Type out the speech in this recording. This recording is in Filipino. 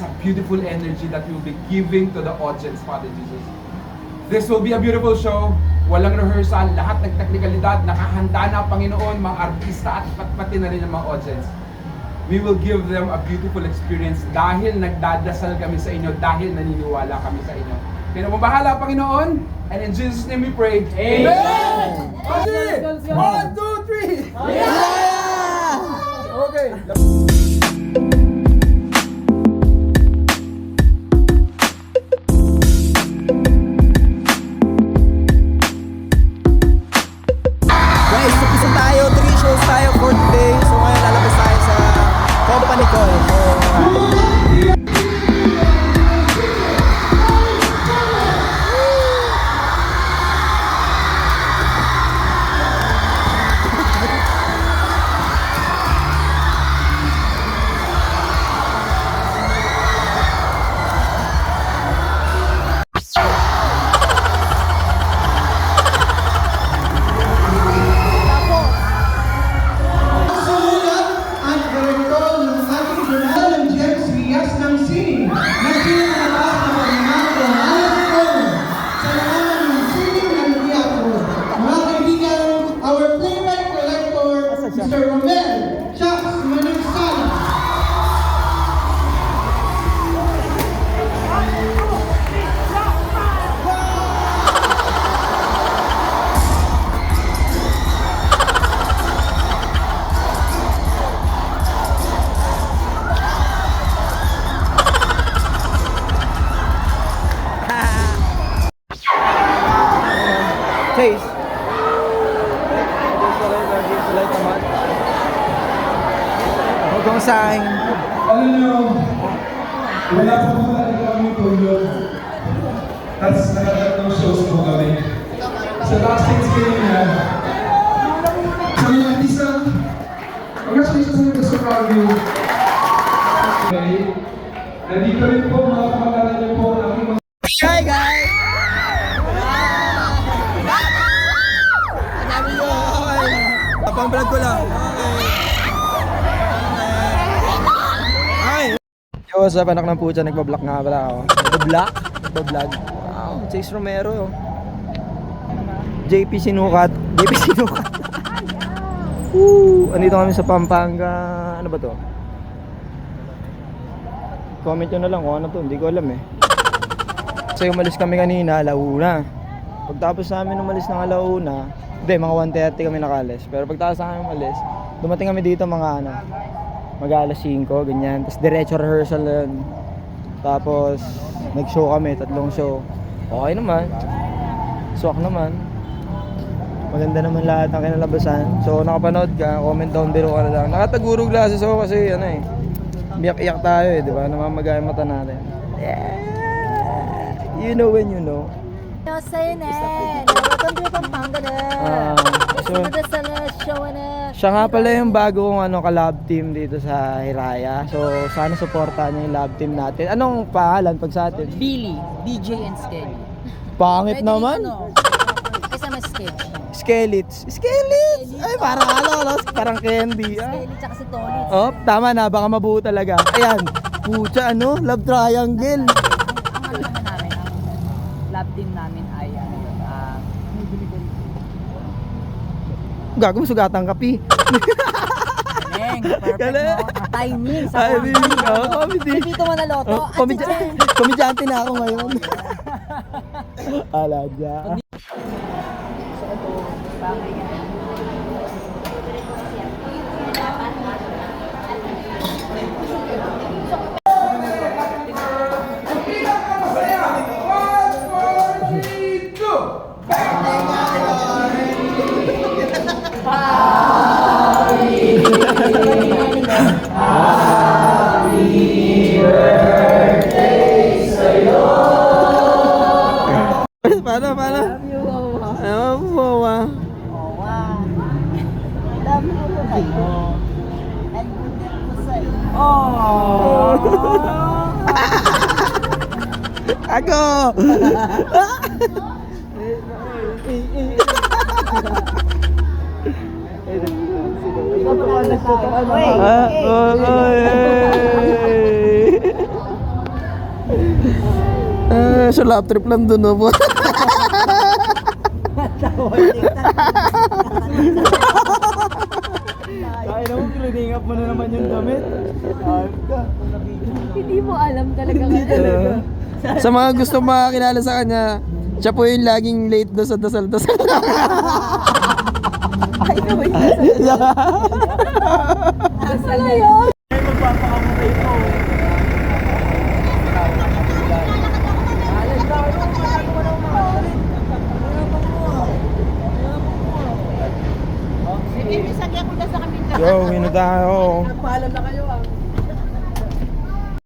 a beautiful energy that you'll be giving to the audience, Father Jesus. This will be a beautiful show. Walang rehearsal, lahat ng teknikalidad, nakahanda na Panginoon, mga artista at pati na rin ang mga audience. We will give them a beautiful experience dahil nagdadasal kami sa inyo, dahil naniniwala kami sa inyo. Kaya mo bahala, Panginoon, and in Jesus' name we pray. Amen! Amen! 1, 2, 3! Yeah! Okay. Chase. Huwag kong sign. Ano nyo, wala pa po talaga kami tulog. Tapos nakatatlong shows po kami. Sa last stage kanina, sa mga artista, congratulations sa mga Soprano. Okay, nandito rin po mga kamagalan niyo po ang aking mga... Hi guys! Tapang vlog ko lang. Hi! Yo, what's up anak ng pucha? Nagbablog nga pala ako. Nagbablog? Wow, Chase Romero. JP Sinukat. Andito kami sa Pampanga. Ano ba to? Comment nyo na lang kung ano to. Hindi ko alam eh. Kasi umalis kami kanina, alauna. Pagtapos namin umalis ng alauna, hindi, mga 1:30 kami nakalis. Pero pagtapos namin umalis, dumating kami dito mga mag-alas 5, ganyan. Tapos diretso rehearsal yun. Tapos nag-show kami, 3 show. Okay naman. Swak naman. Maganda naman lahat ng kinalabasan. So nakapanood ka, comment down below ka na lang. Nakataguro glasses ako kasi biyak-iyak tayo eh, di ba? Namamagay yung mata natin. Yeah! You know when you know. Sa'yo na, nawakan din Pampanga na. So, Sana show na. siya nga pala yung bago kong ka-love team dito sa Hiraya. So sana supportahan niyo yung love team natin. Anong pangalan pag sa atin? Billy, DJ and Skelly. Pangit naman. Kasama Skelly. Skelets. Ay, parang candy. Skelly tsaka si Tony. Oh, tama na, baka mabuo talaga. Ayan, pucha love triangle. Ang naman namin, ang love team namin ay Gago, sugatan kapi. perfect Galing. no? Timing sa Timing, comedy. Dito mo na loto. Komedyante na ako ngayon. Ala dyan. Paano? Love you, Wawa. Ano po, Wawa. Love you sa'yo. And good ko sa'yo. Ako! Kaso lap trip lang dun, no? Kaya naman, cleaning up mo na naman yung damit. Ayos ka. Hindi mo alam talaga nga. Sa mga gusto makakilala sa kanya, siya po yung laging late doon sa dasal-dasal. Ano yun? Ay, magpapakamatay ko. Sige, isagay ko na sa kami. Yo, win na tayo. Paalam na kayo